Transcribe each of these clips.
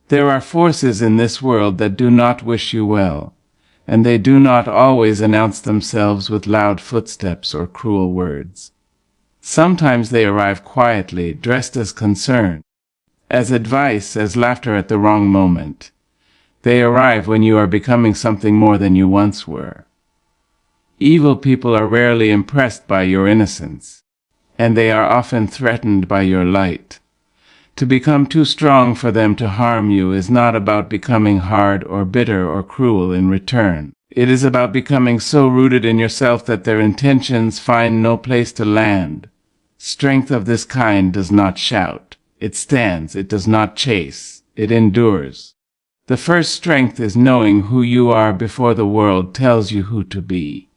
There are forces in this world that do not wish you well, and they do not always announce themselves with loud footsteps or cruel words. Sometimes they arrive quietly, dressed as concern, as advice, as laughter at the wrong moment. They arrive when you are becoming something more than you once were. Evil people are rarely impressed by your innocence, and they are often threatened by your light. To become too strong for them to harm you is not about becoming hard or bitter or cruel in return. It is about becoming so rooted in yourself that their intentions find no place to land. Strength of this kind does not shout. It stands. It does not chase. It endures. The first strength is knowing who you are before the world tells you who to be.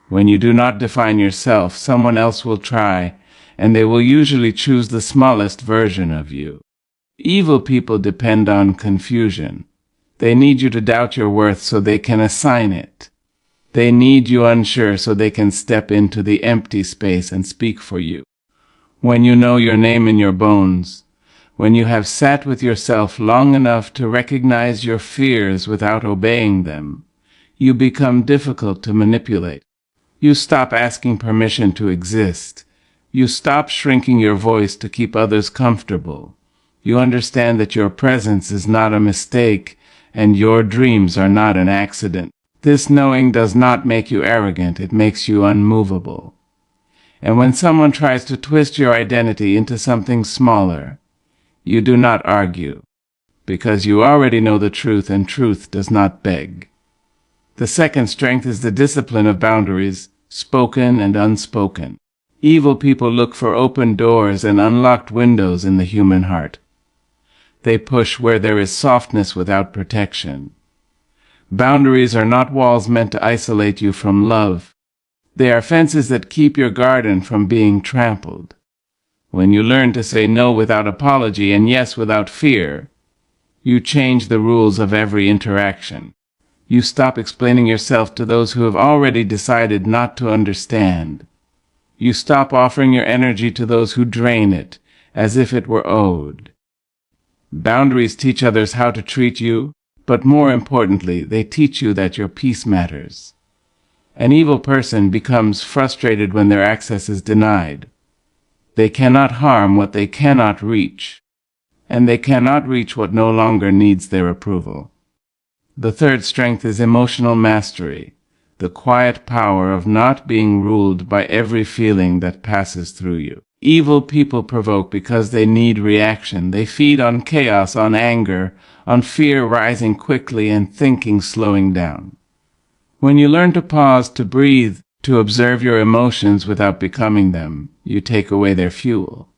When you do not define yourself, someone else will try, and they will usually choose the smallest version of you. Evil people depend on confusion. They need you to doubt your worth so they can assign it. They need you unsure so they can step into the empty space and speak for you. When you know your name in your bones, when you have sat with yourself long enough to recognize your fears without obeying them, you become difficult to manipulate. You stop asking permission to exist. You stop shrinking your voice to keep others comfortable. You understand that your presence is not a mistake and your dreams are not an accident. This knowing does not make you arrogant, it makes you unmovable. And when someone tries to twist your identity into something smaller, you do not argue, because you already know the truth and truth does not beg. The second strength is the discipline of boundaries, spoken and unspoken. Evil people look for open doors and unlocked windows in the human heart. They push where there is softness without protection. Boundaries are not walls meant to isolate you from love. They are fences that keep your garden from being trampled. When you learn to say no without apology and yes without fear, you change the rules of every interaction. You stop explaining yourself to those who have already decided not to understand. You stop offering your energy to those who drain it, as if it were owed. Boundaries teach others how to treat you, but more importantly, they teach you that your peace matters. An evil person becomes frustrated when their access is denied. They cannot harm what they cannot reach, and they cannot reach what no longer needs their approval. The third strength is emotional mastery, the quiet power of not being ruled by every feeling that passes through you. Evil people provoke because they need reaction. They feed on chaos, on anger, on fear rising quickly and thinking slowing down. When you learn to pause, to breathe, to observe your emotions without becoming them, you take away their fuel.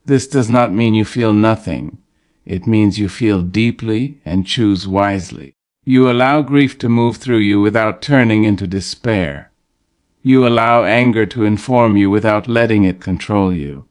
This does not mean you feel nothing. It means you feel deeply and choose wisely. You allow grief to move through you without turning into despair. You allow anger to inform you without letting it control you.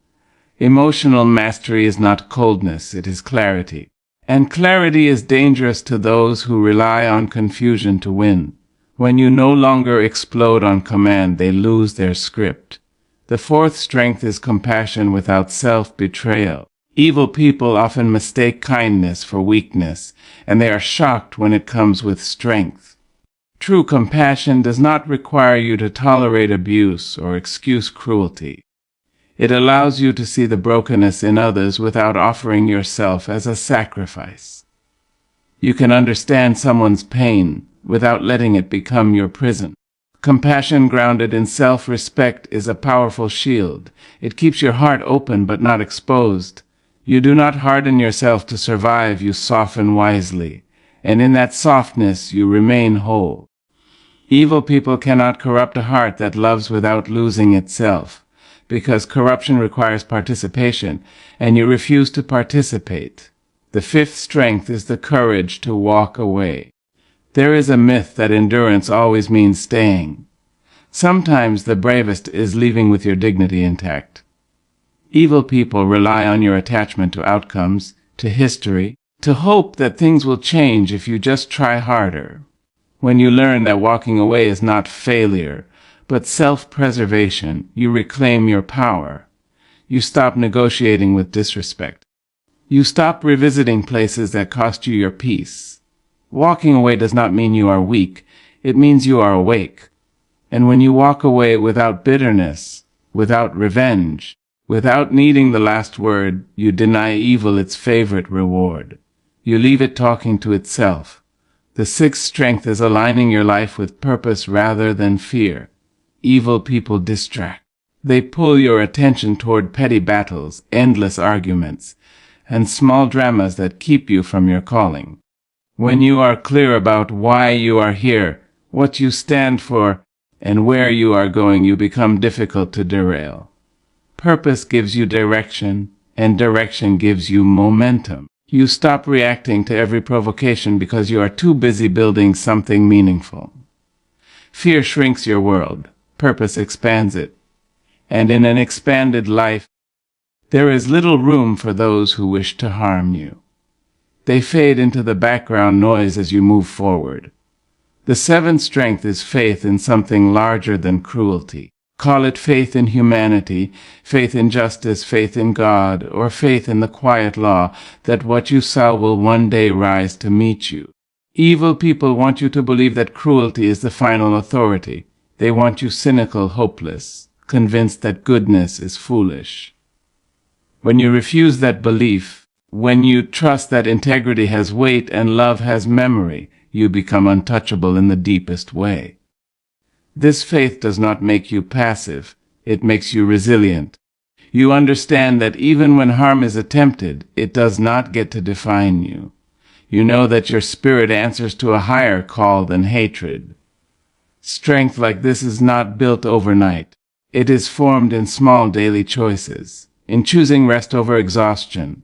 Emotional mastery is not coldness, it is clarity. And clarity is dangerous to those who rely on confusion to win. When you no longer explode on command, they lose their script. The fourth strength is compassion without self-betrayal. Evil people often mistake kindness for weakness, and they are shocked when it comes with strength. True compassion does not require you to tolerate abuse or excuse cruelty. It allows you to see the brokenness in others without offering yourself as a sacrifice. You can understand someone's pain without letting it become your prison. Compassion grounded in self-respect is a powerful shield. It keeps your heart open but not exposed. You do not harden yourself to survive, you soften wisely, and in that softness you remain whole. Evil people cannot corrupt a heart that loves without losing itself, because corruption requires participation, and you refuse to participate. The fifth strength is the courage to walk away. There is a myth that endurance always means staying. Sometimes the bravest is leaving with your dignity intact. Evil people rely on your attachment to outcomes, to history, to hope that things will change if you just try harder. When you learn that walking away is not failure, but self-preservation, you reclaim your power. You stop negotiating with disrespect. You stop revisiting places that cost you your peace. Walking away does not mean you are weak. It means you are awake. And when you walk away without bitterness, without revenge, without needing the last word, you deny evil its favorite reward. You leave it talking to itself. The sixth strength is aligning your life with purpose rather than fear. Evil people distract. They pull your attention toward petty battles, endless arguments, and small dramas that keep you from your calling. When you are clear about why you are here, what you stand for, and where you are going, you become difficult to derail. Purpose gives you direction, and direction gives you momentum. You stop reacting to every provocation because you are too busy building something meaningful. Fear shrinks your world. Purpose expands it. And in an expanded life, there is little room for those who wish to harm you. They fade into the background noise as you move forward. The seventh strength is faith in something larger than cruelty. Call it faith in humanity, faith in justice, faith in God, or faith in the quiet law that what you saw will one day rise to meet you. Evil people want you to believe that cruelty is the final authority. They want you cynical, hopeless, convinced that goodness is foolish. When you refuse that belief, when you trust that integrity has weight and love has memory, you become untouchable in the deepest way. This faith does not make you passive, it makes you resilient. You understand that even when harm is attempted, it does not get to define you. You know that your spirit answers to a higher call than hatred. Strength like this is not built overnight. It is formed in small daily choices, in choosing rest over exhaustion,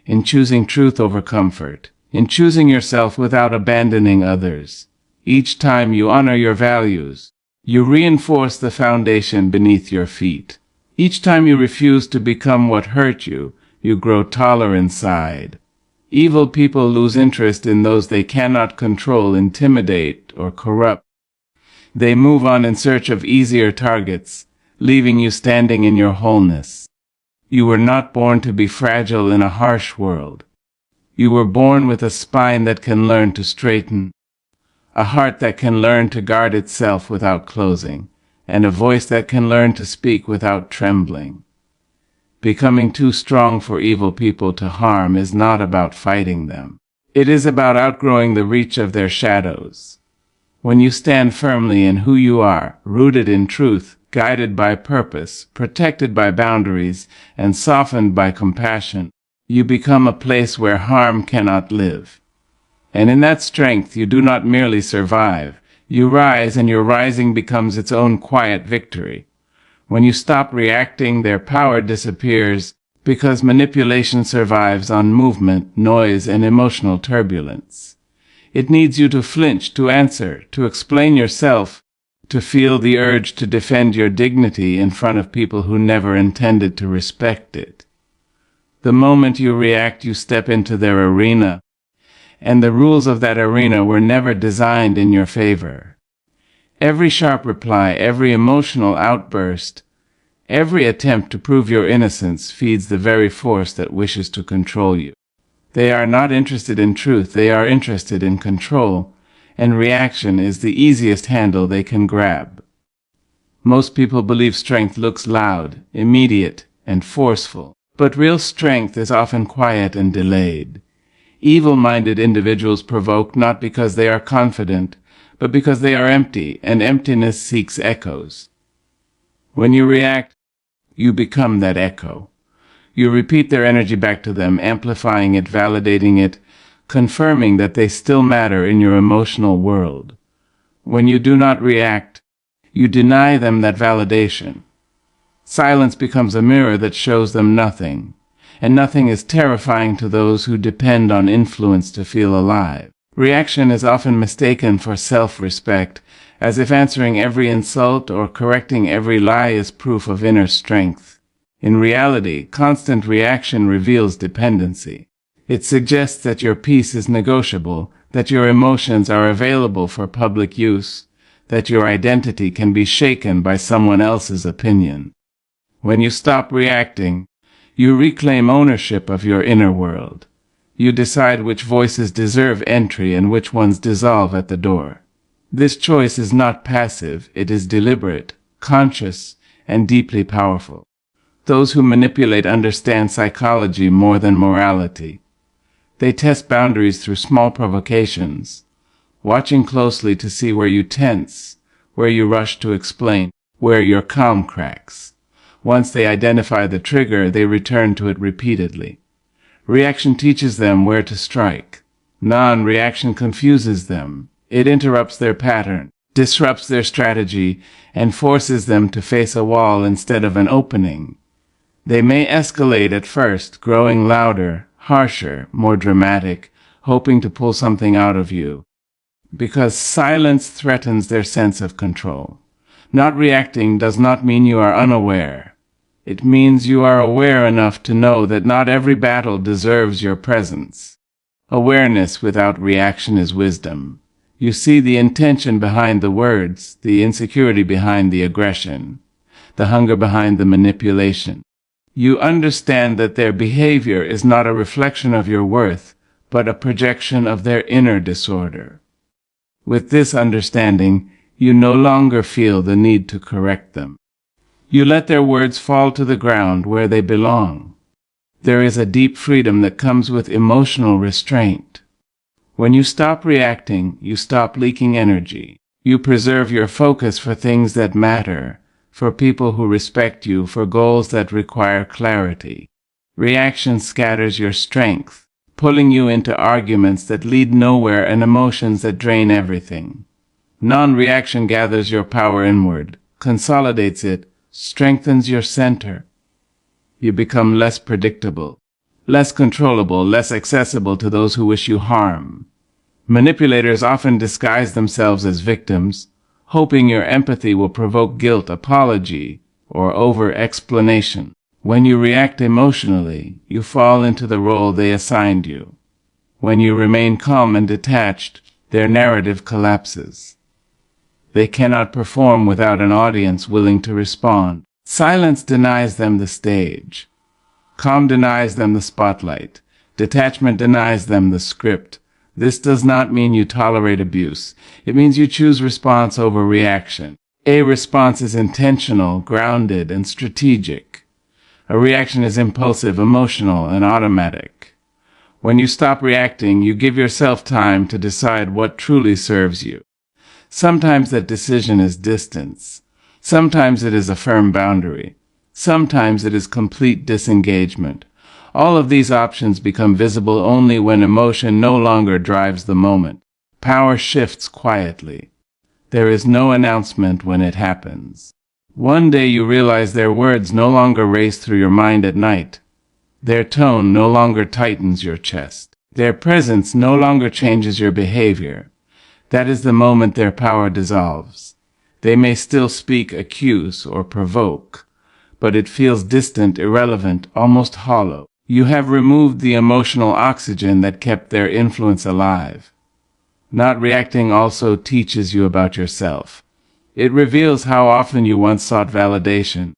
in choosing truth over comfort, in choosing yourself without abandoning others. Each time you honor your values, you reinforce the foundation beneath your feet. Each time you refuse to become what hurt you, you grow taller inside. Evil people lose interest in those they cannot control, intimidate, or corrupt. They move on in search of easier targets, leaving you standing in your wholeness. You were not born to be fragile in a harsh world. You were born with a spine that can learn to straighten, a heart that can learn to guard itself without closing, and a voice that can learn to speak without trembling. Becoming too strong for evil people to harm is not about fighting them. It is about outgrowing the reach of their shadows. When you stand firmly in who you are, rooted in truth, guided by purpose, protected by boundaries, and softened by compassion, you become a place where harm cannot live. And in that strength you do not merely survive, you rise, and your rising becomes its own quiet victory. When you stop reacting, their power disappears, because manipulation survives on movement, noise, and emotional turbulence. It needs you to flinch, to answer, to explain yourself, to feel the urge to defend your dignity in front of people who never intended to respect it. The moment you react, you step into their arena, and the rules of that arena were never designed in your favor. Every sharp reply, every emotional outburst, every attempt to prove your innocence feeds the very force that wishes to control you. They are not interested in truth, they are interested in control, and reaction is the easiest handle they can grab. Most people believe strength looks loud, immediate, and forceful, but real strength is often quiet and delayed. Evil-minded individuals provoke not because they are confident, but because they are empty, and emptiness seeks echoes. When you react, you become that echo. You repeat their energy back to them, amplifying it, validating it, confirming that they still matter in your emotional world. When you do not react, you deny them that validation. Silence becomes a mirror that shows them nothing, and nothing is terrifying to those who depend on influence to feel alive. Reaction is often mistaken for self-respect, as if answering every insult or correcting every lie is proof of inner strength. In reality, constant reaction reveals dependency. It suggests that your peace is negotiable, that your emotions are available for public use, that your identity can be shaken by someone else's opinion. When you stop reacting, You reclaim ownership of your inner world. You decide which voices deserve entry and which ones dissolve at the door. This choice is not passive, it is deliberate, conscious, and deeply powerful. Those who manipulate understand psychology more than morality. They test boundaries through small provocations, watching closely to see where you tense, where you rush to explain, where your calm cracks. Once they identify the trigger, they return to it repeatedly. Reaction teaches them where to strike. Non-reaction confuses them. It interrupts their pattern, disrupts their strategy, and forces them to face a wall instead of an opening. They may escalate at first, growing louder, harsher, more dramatic, hoping to pull something out of you. Because silence threatens their sense of control. Not reacting does not mean you are unaware. It means you are aware enough to know that not every battle deserves your presence. Awareness without reaction is wisdom. You see the intention behind the words, the insecurity behind the aggression, the hunger behind the manipulation. You understand that their behavior is not a reflection of your worth, but a projection of their inner disorder. With this understanding, you no longer feel the need to correct them. You let their words fall to the ground where they belong. There is a deep freedom that comes with emotional restraint. When you stop reacting, you stop leaking energy. You preserve your focus for things that matter, for people who respect you, for goals that require clarity. Reaction scatters your strength, pulling you into arguments that lead nowhere and emotions that drain everything. Non-reaction gathers your power inward, consolidates it, strengthens your center. You become less predictable, less controllable, less accessible to those who wish you harm. Manipulators often disguise themselves as victims, hoping your empathy will provoke guilt, apology, or over-explanation. When you react emotionally, you fall into the role they assigned you. When you remain calm and detached, their narrative collapses. They cannot perform without an audience willing to respond. Silence denies them the stage. Calm denies them the spotlight. Detachment denies them the script. This does not mean you tolerate abuse. It means you choose response over reaction. A response is intentional, grounded, and strategic. A reaction is impulsive, emotional, and automatic. When you stop reacting, you give yourself time to decide what truly serves you. Sometimes that decision is distance. Sometimes it is a firm boundary. Sometimes it is complete disengagement. All of these options become visible only when emotion no longer drives the moment. Power shifts quietly. There is no announcement when it happens. One day you realize their words no longer race through your mind at night. Their tone no longer tightens your chest. Their presence no longer changes your behavior. That is the moment their power dissolves. They may still speak, accuse, or provoke, but it feels distant, irrelevant, almost hollow. You have removed the emotional oxygen that kept their influence alive. Not reacting also teaches you about yourself. It reveals how often you once sought validation,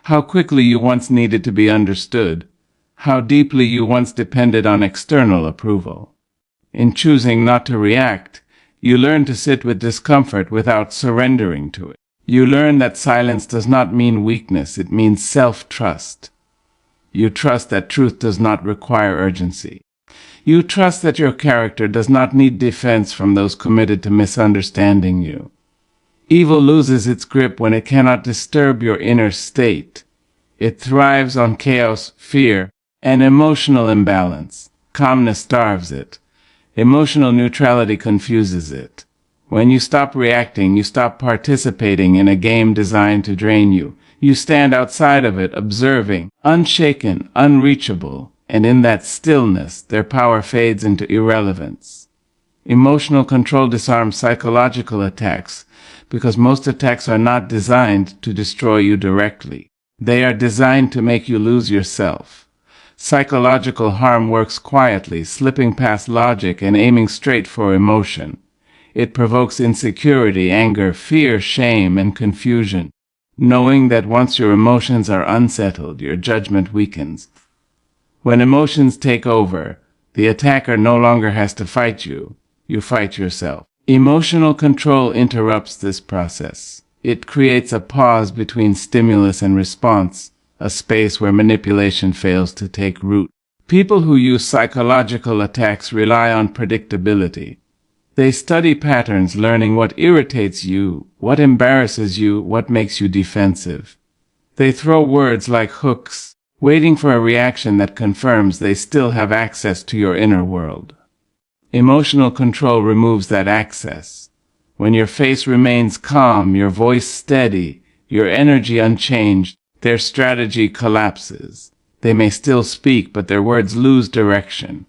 how quickly you once needed to be understood, how deeply you once depended on external approval. In choosing not to react, you learn to sit with discomfort without surrendering to it. You learn that silence does not mean weakness, it means self-trust. You trust that truth does not require urgency. You trust that your character does not need defense from those committed to misunderstanding you. Evil loses its grip when it cannot disturb your inner state. It thrives on chaos, fear, and emotional imbalance. Calmness starves it. Emotional neutrality confuses it. When you stop reacting, you stop participating in a game designed to drain you. You stand outside of it, observing, unshaken, unreachable, and in that stillness, their power fades into irrelevance. Emotional control disarms psychological attacks, because most attacks are not designed to destroy you directly. They are designed to make you lose yourself. Psychological harm works quietly, slipping past logic and aiming straight for emotion. It provokes insecurity, anger, fear, shame, and confusion. knowing that once your emotions are unsettled, your judgment weakens. When emotions take over, the attacker no longer has to fight you, you fight yourself. Emotional control interrupts this process. It creates a pause between stimulus and response, a space where manipulation fails to take root. People who use psychological attacks rely on predictability. They study patterns, learning what irritates you, what embarrasses you, what makes you defensive. They throw words like hooks, waiting for a reaction that confirms they still have access to your inner world. Emotional control removes that access. When your face remains calm, your voice steady, your energy unchanged, their strategy collapses. They may still speak, but their words lose direction.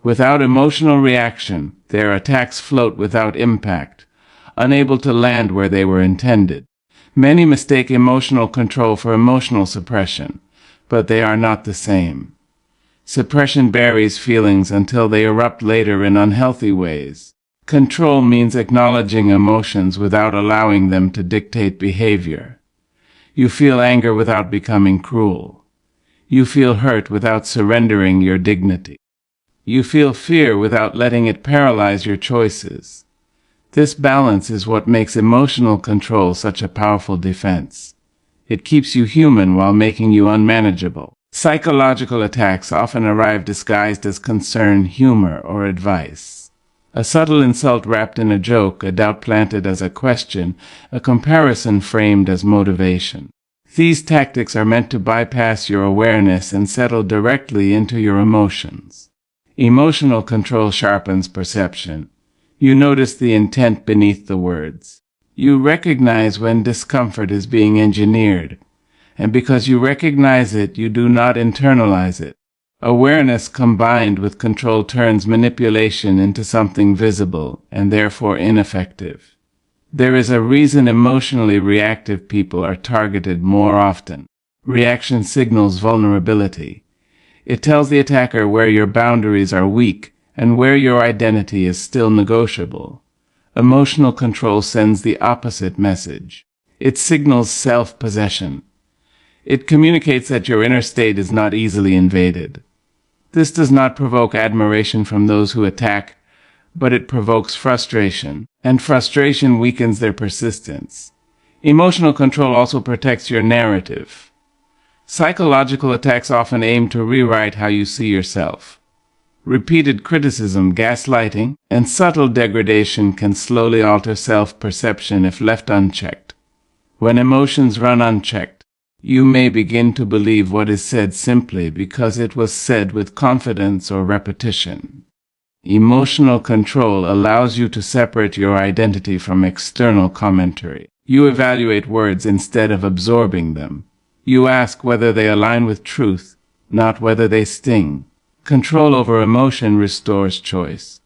Without emotional reaction, their attacks float without impact, unable to land where they were intended. Many mistake emotional control for emotional suppression, but they are not the same. Suppression buries feelings until they erupt later in unhealthy ways. Control means acknowledging emotions without allowing them to dictate behavior. You feel anger without becoming cruel. You feel hurt without surrendering your dignity. You feel fear without letting it paralyze your choices. This balance is what makes emotional control such a powerful defense. It keeps you human while making you unmanageable. Psychological attacks often arrive disguised as concern, humor, or advice. A subtle insult wrapped in a joke, a doubt planted as a question, a comparison framed as motivation. These tactics are meant to bypass your awareness and settle directly into your emotions. Emotional control sharpens perception. You notice the intent beneath the words. You recognize when discomfort is being engineered, and because you recognize it, you do not internalize it. Awareness combined with control turns manipulation into something visible and therefore ineffective. There is a reason emotionally reactive people are targeted more often. Reaction signals vulnerability. It tells the attacker where your boundaries are weak and where your identity is still negotiable. Emotional control sends the opposite message. It signals self-possession. It communicates that your inner state is not easily invaded. This does not provoke admiration from those who attack, but it provokes frustration, and frustration weakens their persistence. Emotional control also protects your narrative. Psychological attacks often aim to rewrite how you see yourself. Repeated criticism, gaslighting, and subtle degradation can slowly alter self-perception if left unchecked. When emotions run unchecked, you may begin to believe what is said simply because it was said with confidence or repetition. Emotional control allows you to separate your identity from external commentary. You evaluate words instead of absorbing them. You ask whether they align with truth, not whether they sting. Control over emotion restores choice.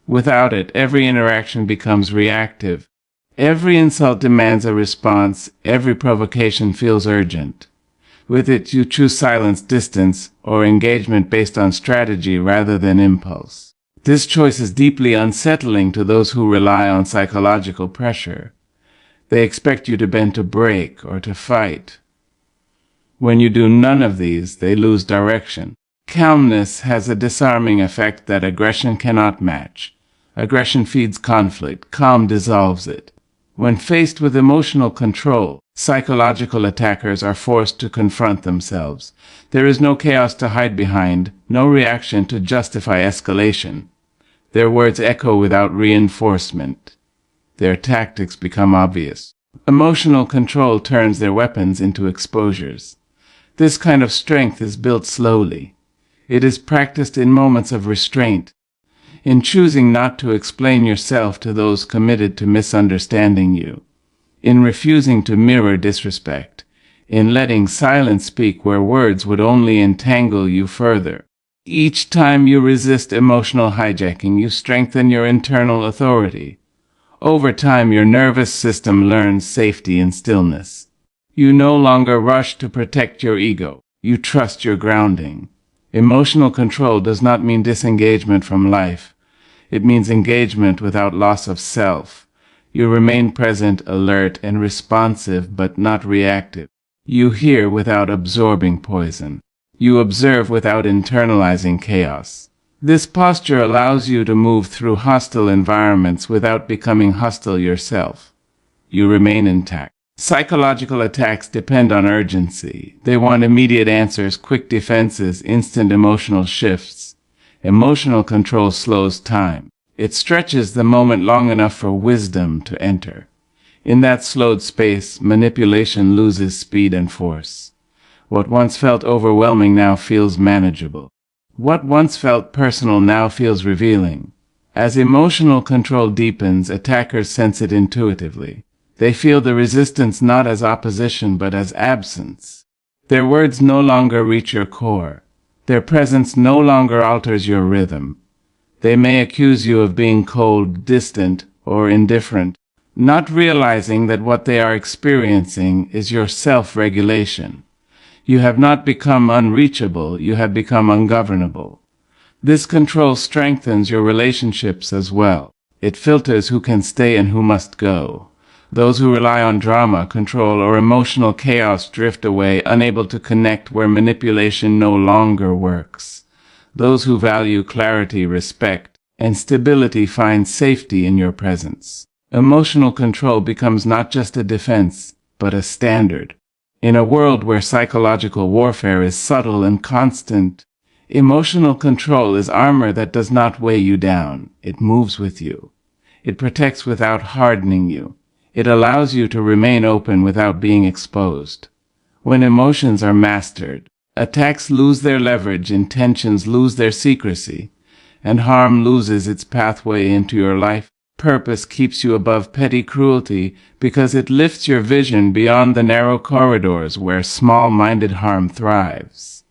Without it, every interaction becomes reactive. Every insult demands a response. Every provocation feels urgent. With it, you choose silence, distance, or engagement based on strategy rather than impulse. This choice is deeply unsettling to those who rely on psychological pressure. They expect you to bend to break or to fight. When you do none of these, they lose direction. Calmness has a disarming effect that aggression cannot match. Aggression feeds conflict. Calm dissolves it. When faced with emotional control, psychological attackers are forced to confront themselves. There is no chaos to hide behind, no reaction to justify escalation. Their words echo without reinforcement. Their tactics become obvious. Emotional control turns their weapons into exposures. This kind of strength is built slowly. It is practiced in moments of restraint, in choosing not to explain yourself to those committed to misunderstanding you, in refusing to mirror disrespect, in letting silence speak where words would only entangle you further. Each time you resist emotional hijacking, you strengthen your internal authority. Over time, your nervous system learns safety in stillness. You no longer rush to protect your ego. You trust your grounding. Emotional control does not mean disengagement from life. It means engagement without loss of self. You remain present, alert, and responsive, but not reactive. You hear without absorbing poison. You observe without internalizing chaos. This posture allows you to move through hostile environments without becoming hostile yourself. You remain intact. Psychological attacks depend on urgency. They want immediate answers, quick defenses, instant emotional shifts. Emotional control slows time. It stretches the moment long enough for wisdom to enter. In that slowed space, manipulation loses speed and force. What once felt overwhelming now feels manageable. What once felt personal now feels revealing. As emotional control deepens, attackers sense it intuitively. They feel the resistance not as opposition but as absence. Their words no longer reach your core. Their presence no longer alters your rhythm. They may accuse you of being cold, distant, or indifferent, not realizing that what they are experiencing is your self-regulation. You have not become unreachable, you have become ungovernable. This control strengthens your relationships as well. It filters who can stay and who must go. Those who rely on drama, control, or emotional chaos drift away, unable to connect where manipulation no longer works. Those who value clarity, respect, and stability find safety in your presence. Emotional control becomes not just a defense, but a standard. In a world where psychological warfare is subtle and constant, emotional control is armor that does not weigh you down. It moves with you. It protects without hardening you. It allows you to remain open without being exposed. When emotions are mastered, attacks lose their leverage, intentions lose their secrecy, and harm loses its pathway into your life. Purpose keeps you above petty cruelty because it lifts your vision beyond the narrow corridors where small-minded harm thrives.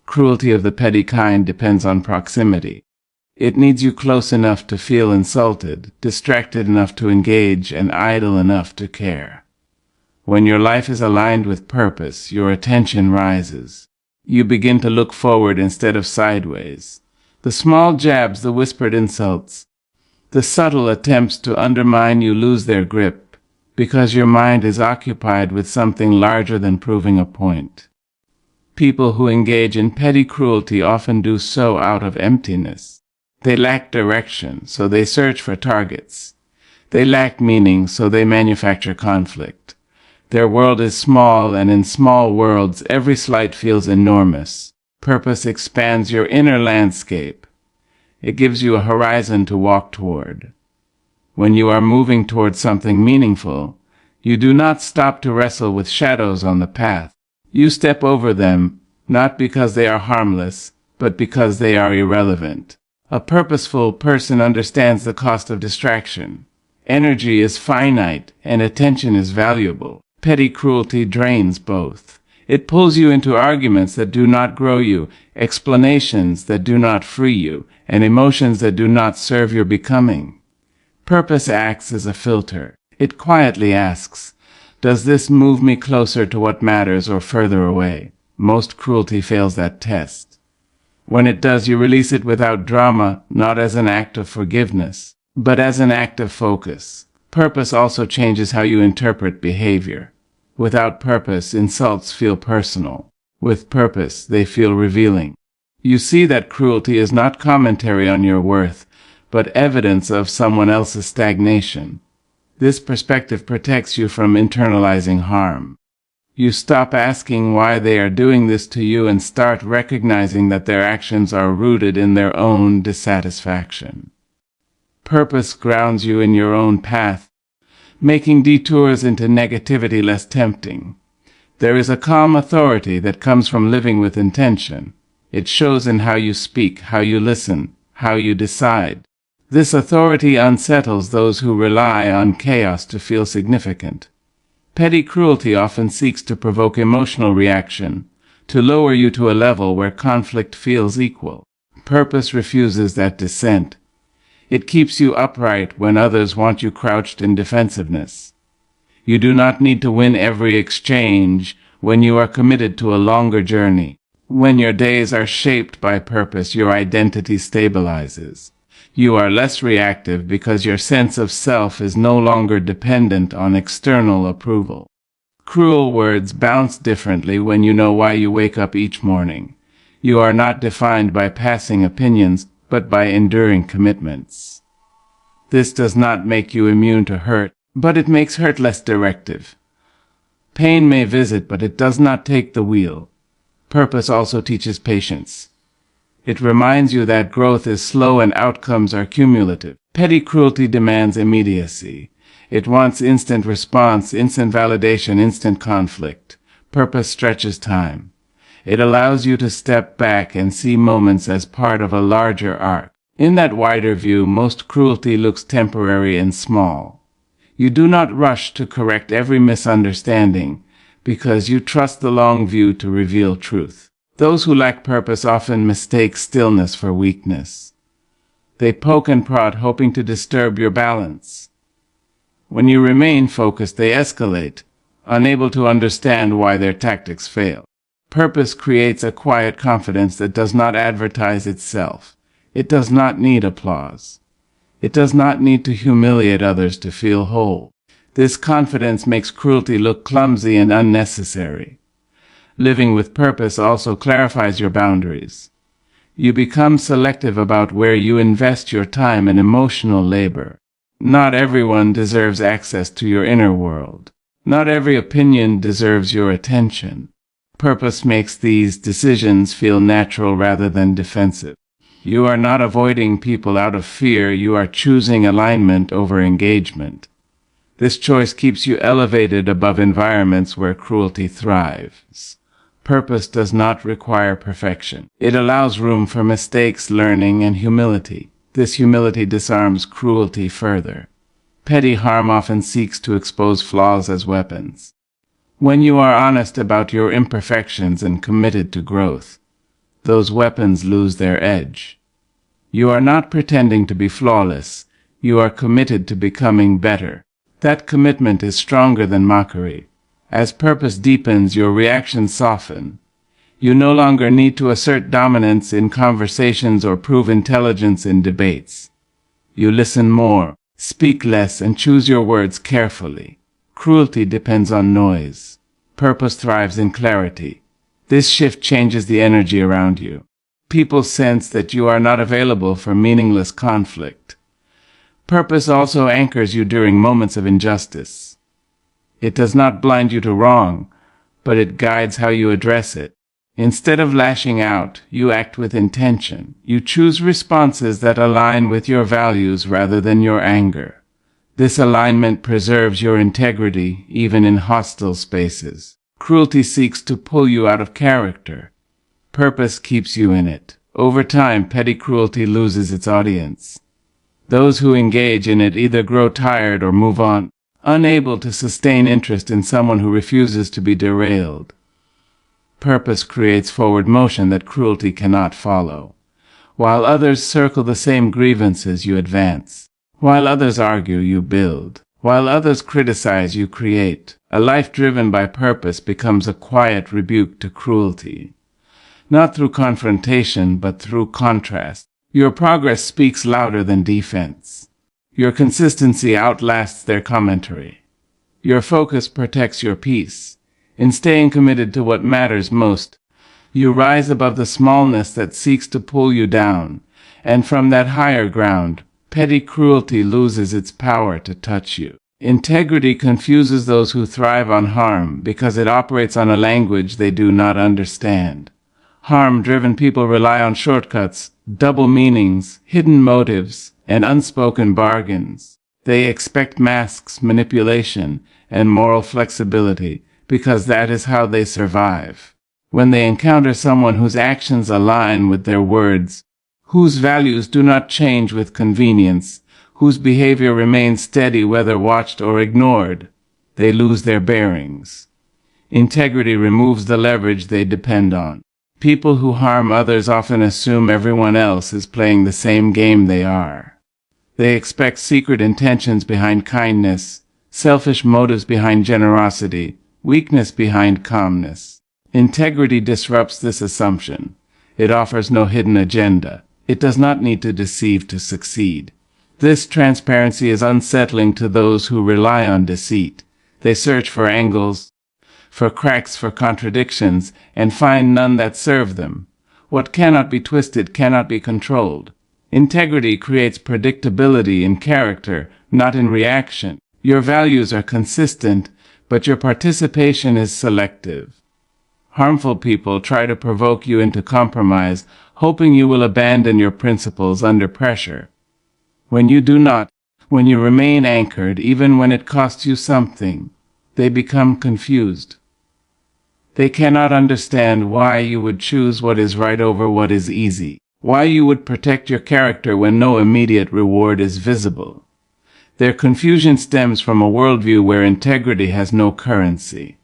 Cruelty of the petty kind depends on proximity. It needs you close enough to feel insulted, distracted enough to engage, and idle enough to care. When your life is aligned with purpose, your attention rises. You begin to look forward instead of sideways. The small jabs, the whispered insults, the subtle attempts to undermine you lose their grip, because your mind is occupied with something larger than proving a point. People who engage in petty cruelty often do so out of emptiness. They lack direction, so they search for targets. They lack meaning, so they manufacture conflict. Their world is small, and in small worlds, every slight feels enormous. Purpose expands your inner landscape. It gives you a horizon to walk toward. When you are moving toward something meaningful, you do not stop to wrestle with shadows on the path. You step over them, not because they are harmless, but because they are irrelevant. A purposeful person understands the cost of distraction. Energy is finite, and attention is valuable. Petty cruelty drains both. It pulls you into arguments that do not grow you, explanations that do not free you, and emotions that do not serve your becoming. Purpose acts as a filter. It quietly asks, does this move me closer to what matters or further away? Most cruelty fails that test. When it does, you release it without drama, not as an act of forgiveness, but as an act of focus. Purpose also changes how you interpret behavior. Without purpose, insults feel personal. With purpose, they feel revealing. You see that cruelty is not commentary on your worth, but evidence of someone else's stagnation. This perspective protects you from internalizing harm. You stop asking why they are doing this to you and start recognizing that their actions are rooted in their own dissatisfaction. Purpose grounds you in your own path, making detours into negativity less tempting. There is a calm authority that comes from living with intention. It shows in how you speak, how you listen, how you decide. This authority unsettles those who rely on chaos to feel significant. Petty cruelty often seeks to provoke emotional reaction, to lower you to a level where conflict feels equal. Purpose refuses that descent. It keeps you upright when others want you crouched in defensiveness. You do not need to win every exchange when you are committed to a longer journey. When your days are shaped by purpose, your identity stabilizes. You are less reactive because your sense of self is no longer dependent on external approval. Cruel words bounce differently when you know why you wake up each morning. You are not defined by passing opinions, but by enduring commitments. This does not make you immune to hurt, but it makes hurt less directive. Pain may visit, but it does not take the wheel. Purpose also teaches patience. It reminds you that growth is slow and outcomes are cumulative. Petty cruelty demands immediacy. It wants instant response, instant validation, instant conflict. Purpose stretches time. It allows you to step back and see moments as part of a larger arc. In that wider view, most cruelty looks temporary and small. You do not rush to correct every misunderstanding because you trust the long view to reveal truth. Those who lack purpose often mistake stillness for weakness. They poke and prod, hoping to disturb your balance. When you remain focused, they escalate, unable to understand why their tactics fail. Purpose creates a quiet confidence that does not advertise itself. It does not need applause. It does not need to humiliate others to feel whole. This confidence makes cruelty look clumsy and unnecessary. Living with purpose also clarifies your boundaries. You become selective about where you invest your time and emotional labor. Not everyone deserves access to your inner world. Not every opinion deserves your attention. Purpose makes these decisions feel natural rather than defensive. You are not avoiding people out of fear, you are choosing alignment over engagement. This choice keeps you elevated above environments where cruelty thrives. Purpose does not require perfection. It allows room for mistakes, learning, and humility. This humility disarms cruelty further. Petty harm often seeks to expose flaws as weapons. When you are honest about your imperfections and committed to growth, those weapons lose their edge. You are not pretending to be flawless. You are committed to becoming better. That commitment is stronger than mockery. As purpose deepens, your reactions soften. You no longer need to assert dominance in conversations or prove intelligence in debates. You listen more, speak less, and choose your words carefully. Cruelty depends on noise. Purpose thrives in clarity. This shift changes the energy around you. People sense that you are not available for meaningless conflict. Purpose also anchors you during moments of injustice. It does not blind you to wrong, but it guides how you address it. Instead of lashing out, you act with intention. You choose responses that align with your values rather than your anger. This alignment preserves your integrity even in hostile spaces. Cruelty seeks to pull you out of character. Purpose keeps you in it. Over time, petty cruelty loses its audience. Those who engage in it either grow tired or move on, unable to sustain interest in someone who refuses to be derailed. Purpose creates forward motion that cruelty cannot follow. While others circle the same grievances, you advance. While others argue, you build. While others criticize, you create. A life driven by purpose becomes a quiet rebuke to cruelty. Not through confrontation, but through contrast. Your progress speaks louder than defense. Your consistency outlasts their commentary. Your focus protects your peace. In staying committed to what matters most, you rise above the smallness that seeks to pull you down, and from that higher ground, petty cruelty loses its power to touch you. Integrity confuses those who thrive on harm because it operates on a language they do not understand. Harm-driven people rely on shortcuts, double meanings, hidden motives, and unspoken bargains. They expect masks, manipulation, and moral flexibility because that is how they survive. When they encounter someone whose actions align with their words, whose values do not change with convenience, whose behavior remains steady whether watched or ignored, they lose their bearings. Integrity removes the leverage they depend on. People who harm others often assume everyone else is playing the same game they are. They expect secret intentions behind kindness, selfish motives behind generosity, weakness behind calmness. Integrity disrupts this assumption. It offers no hidden agenda. It does not need to deceive to succeed. This transparency is unsettling to those who rely on deceit. They search for angles, for cracks, for contradictions, and find none that serve them. What cannot be twisted cannot be controlled. Integrity creates predictability in character, not in reaction. Your values are consistent, but your participation is selective. Harmful people try to provoke you into compromise, hoping you will abandon your principles under pressure. When you do not, when you remain anchored, even when it costs you something, they become confused. They cannot understand why you would choose what is right over what is easy, why you would protect your character when no immediate reward is visible. Their confusion stems from a worldview where integrity has no currency.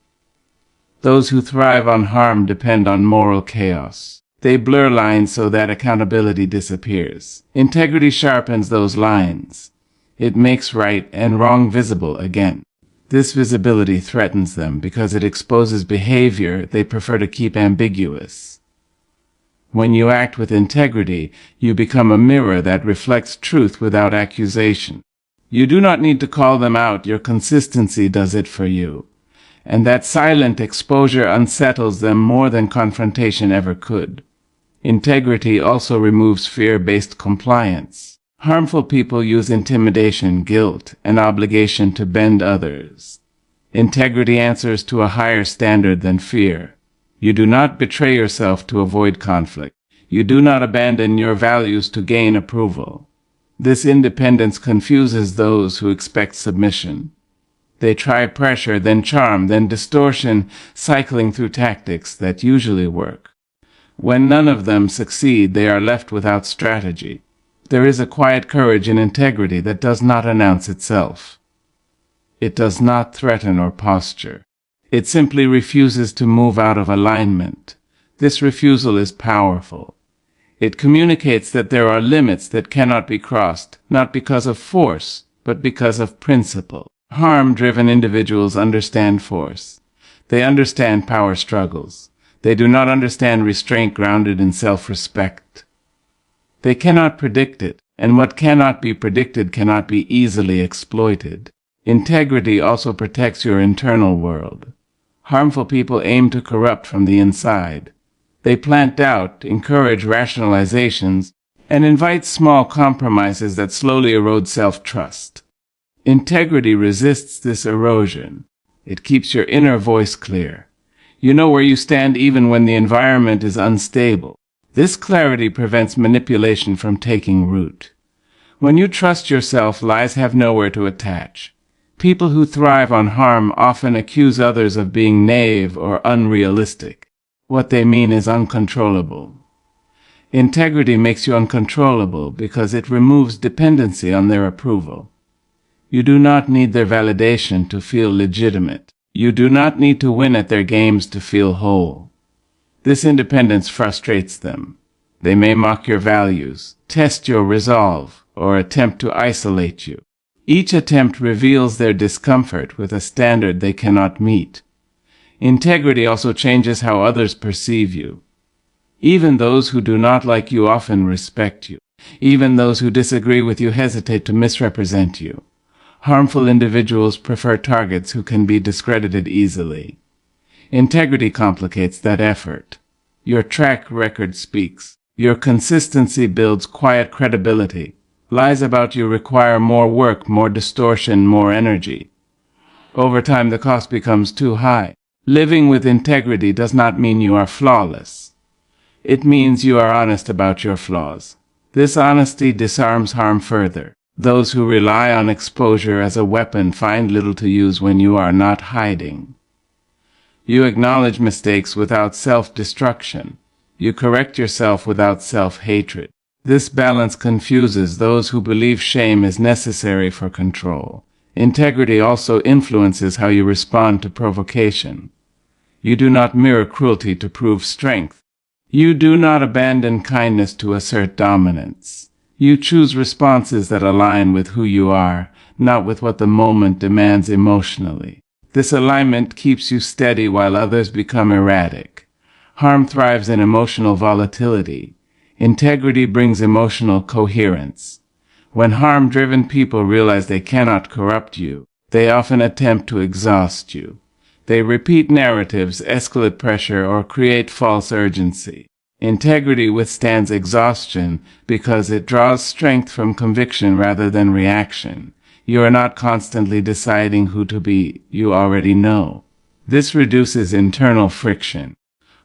Those who thrive on harm depend on moral chaos. They blur lines so that accountability disappears. Integrity sharpens those lines. It makes right and wrong visible again. This visibility threatens them because it exposes behavior they prefer to keep ambiguous. When you act with integrity, you become a mirror that reflects truth without accusation. You do not need to call them out, your consistency does it for you. And that silent exposure unsettles them more than confrontation ever could. Integrity also removes fear-based compliance. Harmful people use intimidation, guilt, and obligation to bend others. Integrity answers to a higher standard than fear. You do not betray yourself to avoid conflict. You do not abandon your values to gain approval. This independence confuses those who expect submission. They try pressure, then charm, then distortion, cycling through tactics that usually work. When none of them succeed, they are left without strategy. There is a quiet courage in integrity that does not announce itself. It does not threaten or posture. It simply refuses to move out of alignment. This refusal is powerful. It communicates that there are limits that cannot be crossed, not because of force, but because of principle. Harm-driven individuals understand force. They understand power struggles. They do not understand restraint grounded in self-respect. They cannot predict it, and what cannot be predicted cannot be easily exploited. Integrity also protects your internal world. Harmful people aim to corrupt from the inside. They plant doubt, encourage rationalizations, and invite small compromises that slowly erode self-trust. Integrity resists this erosion. It keeps your inner voice clear. You know where you stand even when the environment is unstable. This clarity prevents manipulation from taking root. When you trust yourself, lies have nowhere to attach. People who thrive on harm often accuse others of being naive or unrealistic. What they mean is uncontrollable. Integrity makes you uncontrollable because it removes dependency on their approval. You do not need their validation to feel legitimate. You do not need to win at their games to feel whole. This independence frustrates them. They may mock your values, test your resolve, or attempt to isolate you. Each attempt reveals their discomfort with a standard they cannot meet. Integrity also changes how others perceive you. Even those who do not like you often respect you. Even those who disagree with you hesitate to misrepresent you. Harmful individuals prefer targets who can be discredited easily. Integrity complicates that effort. Your track record speaks. Your consistency builds quiet credibility. Lies about you require more work, more distortion, more energy. Over time, the cost becomes too high. Living with integrity does not mean you are flawless. It means you are honest about your flaws. This honesty disarms harm further. Those who rely on exposure as a weapon find little to use when you are not hiding. You acknowledge mistakes without self-destruction. You correct yourself without self-hatred. This balance confuses those who believe shame is necessary for control. Integrity also influences how you respond to provocation. You do not mirror cruelty to prove strength. You do not abandon kindness to assert dominance. You choose responses that align with who you are, not with what the moment demands emotionally. This alignment keeps you steady while others become erratic. Harm thrives in emotional volatility. Integrity brings emotional coherence. When harm-driven people realize they cannot corrupt you, they often attempt to exhaust you. They repeat narratives, escalate pressure, or create false urgency. Integrity withstands exhaustion because it draws strength from conviction rather than reaction. You are not constantly deciding who to be, you already know. This reduces internal friction.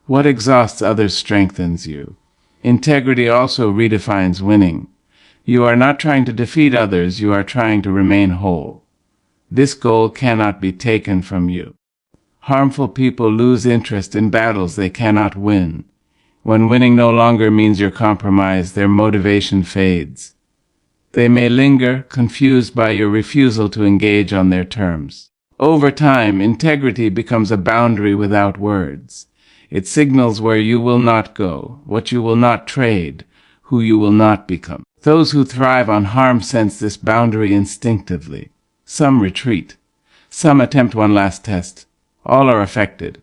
What exhausts others strengthens you. Integrity also redefines winning. You are not trying to defeat others, you are trying to remain whole. This goal cannot be taken from you. Harmful people lose interest in battles they cannot win. When winning no longer means you're compromised, their motivation fades. They may linger, confused by your refusal to engage on their terms. Over time, integrity becomes a boundary without words. It signals where you will not go, what you will not trade, who you will not become. Those who thrive on harm sense this boundary instinctively. Some retreat. Some attempt one last test. All are affected.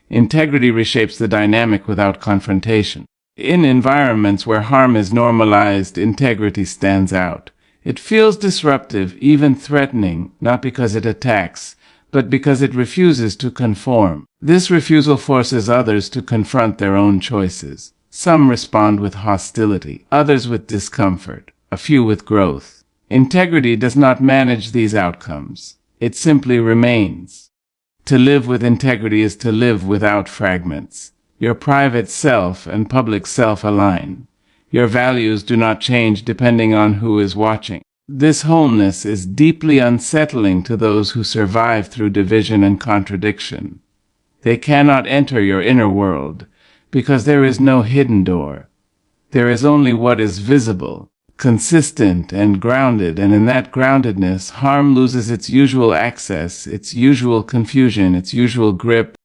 Integrity reshapes the dynamic without confrontation. In environments where harm is normalized, integrity stands out. It feels disruptive, even threatening, not because it attacks, but because it refuses to conform. This refusal forces others to confront their own choices. Some respond with hostility, others with discomfort, a few with growth. Integrity does not manage these outcomes. It simply remains. To live with integrity is to live without fragments. Your private self and public self align. Your values do not change depending on who is watching. This wholeness is deeply unsettling to those who survive through division and contradiction. They cannot enter your inner world because there is no hidden door. There is only what is visible, consistent and grounded, and in that groundedness, harm loses its usual access, its usual confusion, its usual grip.